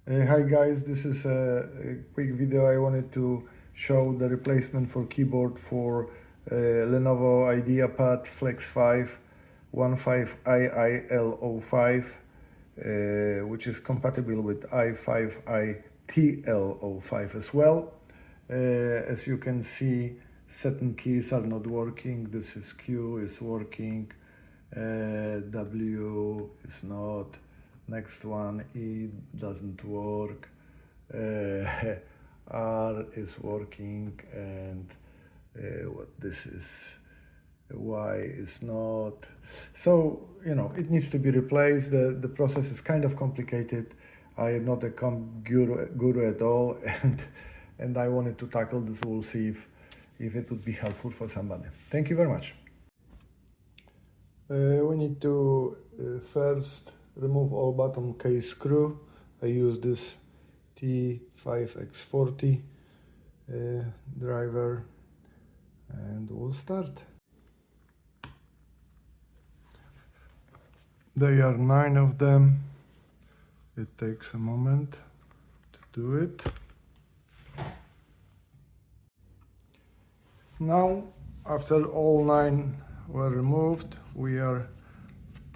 Hi guys, this is a quick video. I wanted to show the replacement for keyboard for Lenovo Ideapad Flex 5 15IIL05, which is compatible with i5ITL05 as well. As you can see, certain keys are not working. This is Q is working, W is not. Next one, E doesn't work, R is working, and what this is, Y is not. So, it needs to be replaced. The process is kind of complicated. I am not a guru at all, and I wanted to tackle this. We'll see if it would be helpful for somebody. Thank you very much. We need to first remove all bottom case screw. I use this T5X40 driver, and we'll start. There are 9 of them. It takes a moment to do it. Now, after all 9 were removed, we are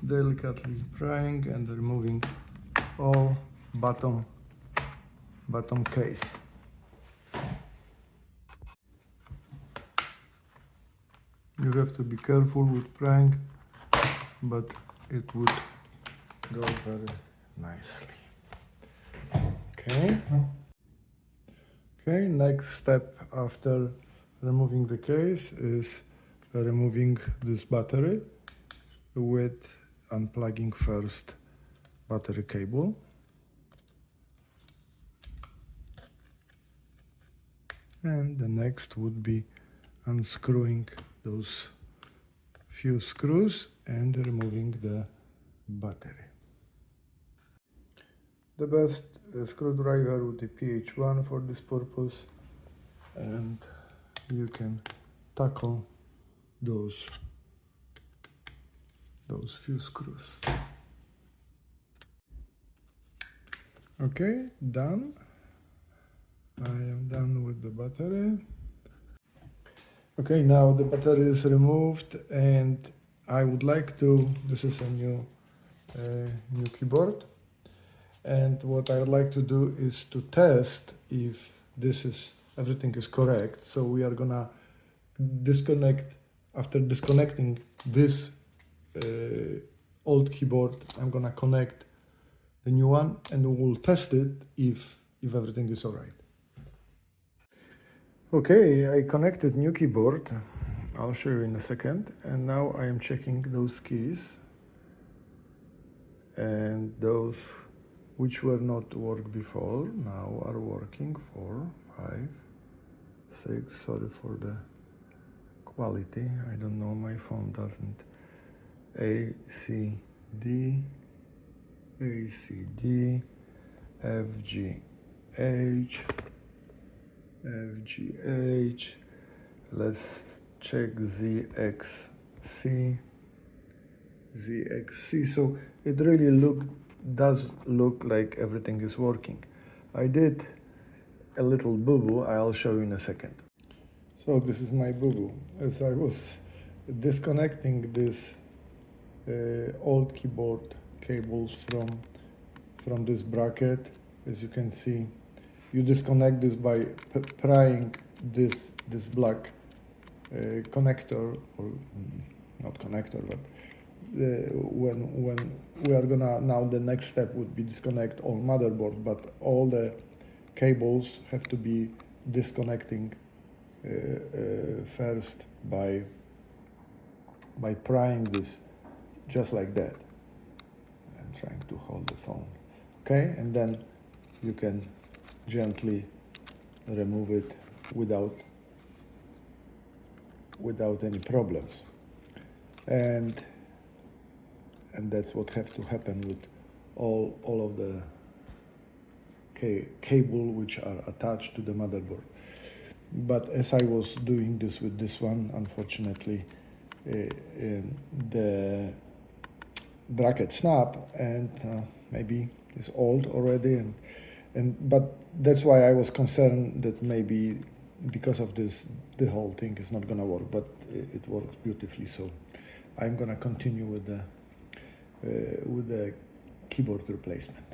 delicately prying and removing all bottom case. You have to be careful with prying, but it would go very nicely. Okay, next step after removing the case is removing this battery with unplugging first battery cable. And the next would be unscrewing those few screws and removing the battery. The best screwdriver would be PH1 for this purpose, and you can tackle those few screws. Okay, done. I am done with the battery. Okay, now the battery is removed, and I would like to, this is a new keyboard, and what I would like to do is to test if everything is correct. So we are gonna disconnect. After disconnecting this old keyboard, I'm gonna connect the new one, and we'll test it if everything is all right. Okay, I connected new keyboard. I'll show you in a second. And now I am checking those keys, and those which were not work before now are working. 4, 5, 6. Sorry for the quality. I don't know, my phone doesn't. A, C, D, A, C, D, F, G, H, F, G, H. Let's check ZXC. ZXC. So it really does look like everything is working. I did a little boo-boo. I'll show you in a second. So this is my boo-boo. As I was disconnecting this old keyboard cables from this bracket, as you can see, you disconnect this by prying this black connector, or not connector, but when we are gonna, now the next step would be disconnect all motherboard, but all the cables have to be disconnecting first by prying this just like that. I'm trying to hold the phone. Okay, and then you can gently remove it without any problems. And that's what have to happen with all of the cable which are attached to the motherboard. But as I was doing this with this one, unfortunately, the bracket snap, and maybe it's old already, and But that's why I was concerned that maybe because of this the whole thing is not gonna work, but it works beautifully. So I'm gonna continue with the keyboard replacement.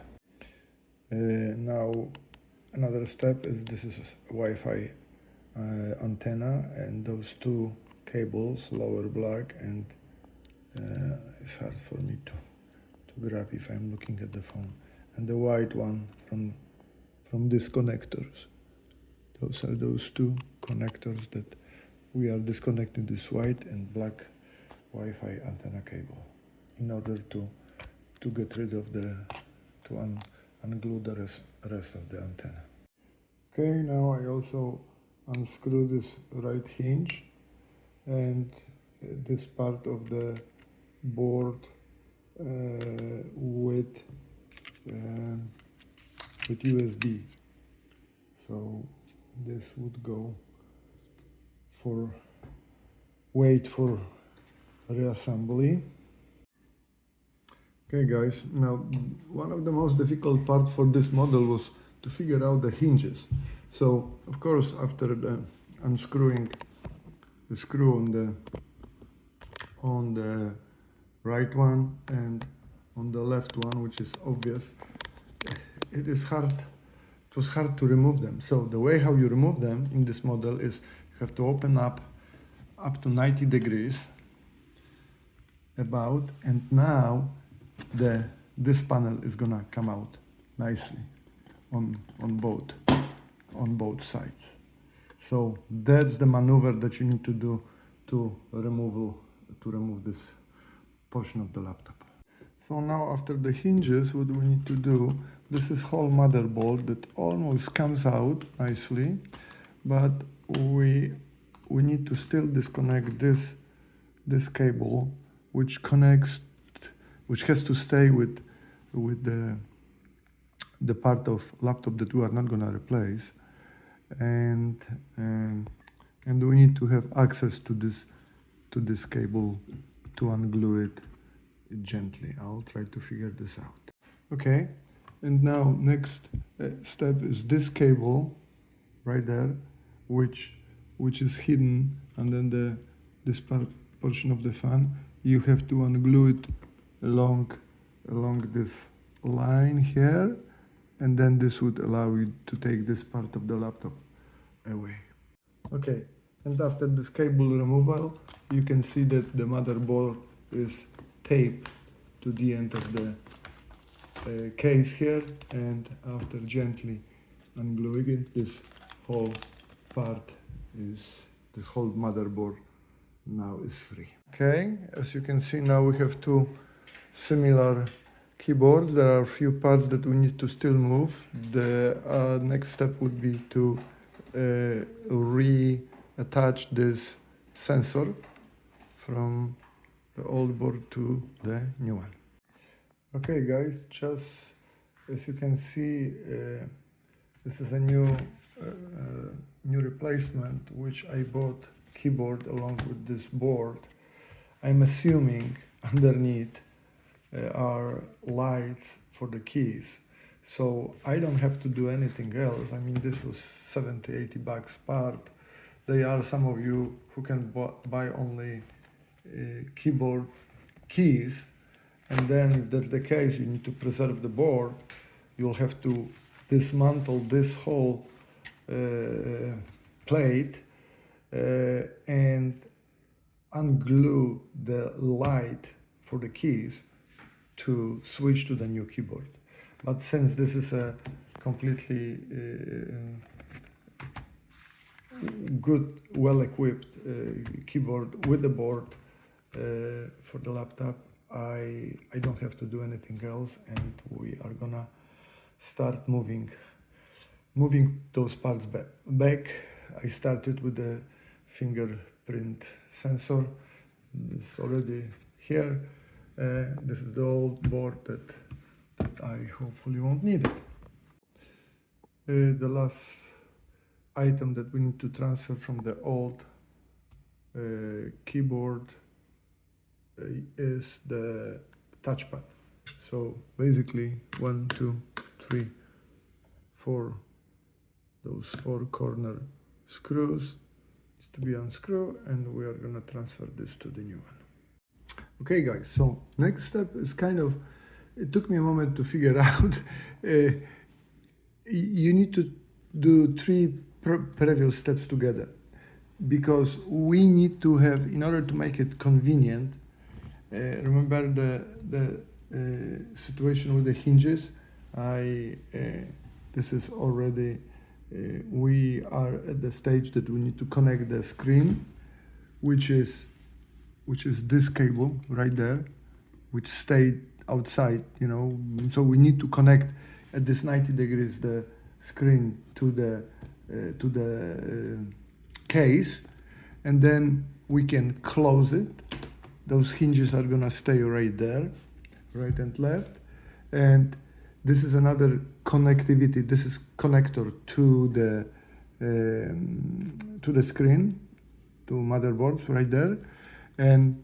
Now another step is this is Wi-Fi antenna, and those two cables, lower black, and it's hard for me to grab if I'm looking at the phone, and the white one from these connectors. Those are those two connectors that we are disconnecting this white and black Wi-Fi antenna cable in order to get rid of unglue the rest of the antenna. Okay, now I also unscrew this right hinge and this part of the board with USB. So this would go for wait for reassembly. Okay guys, now one of the most difficult part for this model was to figure out the hinges. So of course after the unscrewing the screw on the right one and on the left one, which is obvious, it was hard to remove them. So the way how you remove them in this model is you have to open up to 90 degrees about, and now this panel is gonna come out nicely on both sides. So that's the maneuver that you need to do to remove this portion of the laptop. So now after the hinges, what we need to do, this is whole motherboard that almost comes out nicely, but we need to still disconnect this cable, which has to stay with the part of laptop that we are not gonna replace, and we need to have access to this cable to unglue it gently. I'll try to figure this out. Okay, and now next step is this cable right there, which is hidden, and then this portion of the fan, you have to unglue it along this line here, and then this would allow you to take this part of the laptop away. Okay, and after this cable removal, you can see that the motherboard is taped to the end of the case here, and after gently ungluing it, this whole motherboard now is free. Okay, as you can see, now we have two similar keyboards. There are a few parts that we need to still move. The next step would be to reattach this sensor from the old board to the new one. Okay guys, just as you can see, this is a new replacement which I bought keyboard along with this board. I'm assuming underneath are lights for the keys, so I don't have to do anything else. I mean, this was 70-80 bucks part. There are some of you who can buy only keyboard keys, and then if that's the case, you need to preserve the board. You'll have to dismantle this whole plate and unglue the light for the keys to switch to the new keyboard. But since this is a completely good, well-equipped keyboard with the board for the laptop, I don't have to do anything else, and we are gonna start moving those parts back. I started with the fingerprint sensor. It's already here. This is the old board that I hopefully won't need it. The last item that we need to transfer from the old keyboard is the touchpad. So basically 1, 2, 3, those four corner screws is to be unscrewed, and we are going to transfer this to the new one. Okay guys, so next step is it took me a moment to figure out. You need to do three previous steps together, because we need to have, in order to make it convenient, remember the situation with the hinges. This is already, we are at the stage that we need to connect the screen, which is this cable right there, which stayed outside, you know. So we need to connect at this 90 degrees the screen to the case, and then we can close it. Those hinges are gonna stay right there, right and left. And this is another connectivity. This is connector to the screen, to motherboard right there. And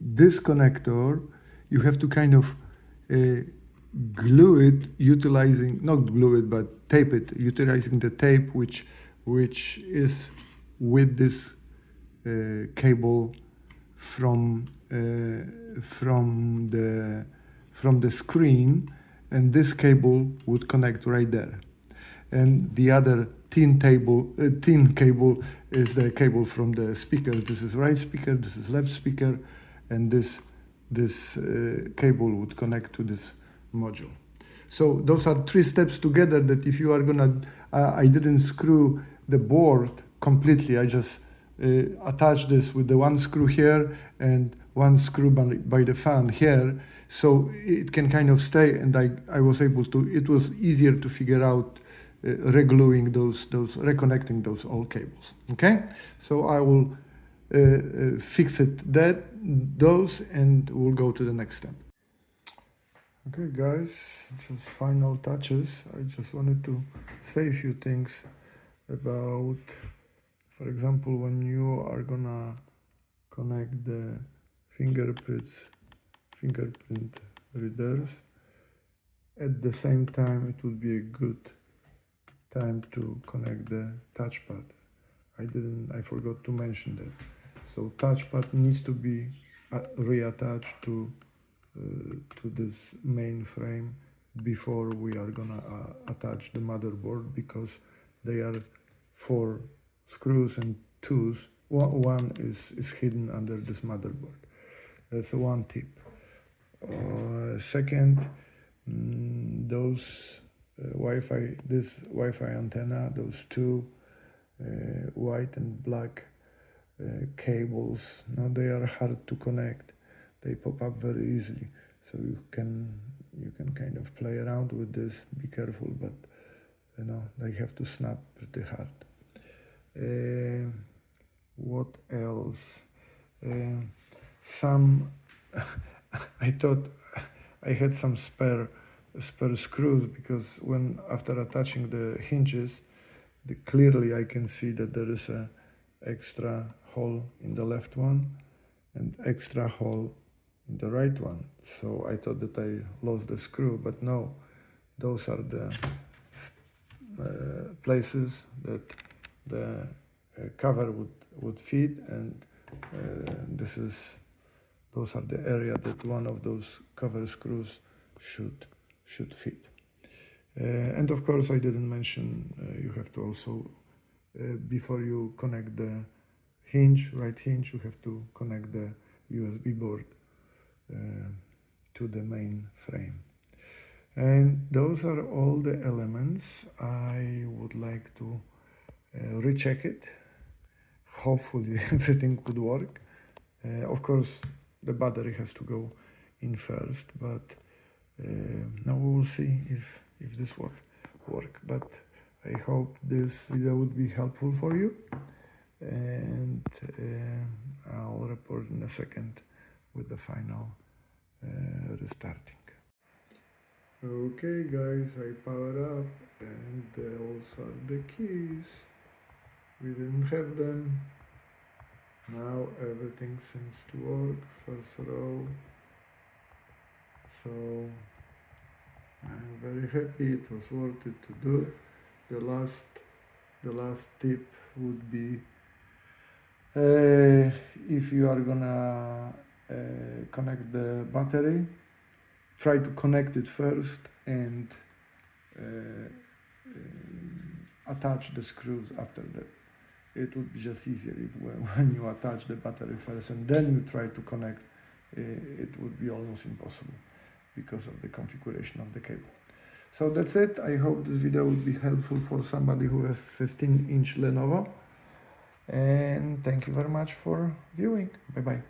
this connector, you have to kind of glue it, utilizing, not glue it, but tape it, utilizing the tape which is with this cable from the screen, and this cable would connect right there. And the other thin cable is the cable from the speaker. This is right speaker, this is left speaker, and this cable would connect to this module. So those are three steps together that if you are gonna, I didn't screw the board completely. I just attach this with the one screw here and one screw by the fan here, so it can kind of stay, and I was able to, it was easier to figure out regluing those reconnecting those old cables. Okay, so I will fix those, and we'll go to the next step. Okay guys, just final touches. I just wanted to say a few things about, for example, when you are gonna connect the fingerprint readers, at the same time it would be a good time to connect the touchpad. I forgot to mention that. So touchpad needs to be reattached to this main frame before we are gonna attach the motherboard, because they are 4 screws and tools. One is hidden under this motherboard. That's one tip. Second, those Wi-Fi, this Wi-Fi antenna, those two white and black cables, now they are hard to connect. They pop up very easily, so you can kind of play around with this. Be careful, but you know, they have to snap pretty hard. What else? I thought I had some spare screws, because when after attaching the hinges, clearly I can see that there is a extra hole in the left one and extra hole in the right one. So I thought that I lost the screw, but no, those are the places that the cover would fit, and those are the area that one of those cover screws should fit. And of course, I didn't mention, you have to also, before you connect the right hinge, you have to connect the USB board to the main frame. And those are all the elements. I would like to recheck it. Hopefully everything could work. Of course, the battery has to go in first, but now we will see if this work. But I hope this video would be helpful for you, and I'll report in a second with the final restarting. Okay guys, I power up, and those are the keys. We didn't have them. Now everything seems to work. First row. So I'm very happy. It was worth it to do. The last tip would be, if you are gonna connect the battery, try to connect it first and attach the screws after that. It would be just easier if when you attach the battery first and then you try to connect, it would be almost impossible because of the configuration of the cable. So that's it. I hope this video would be helpful for somebody who has 15-inch Lenovo. And thank you very much for viewing. Bye bye.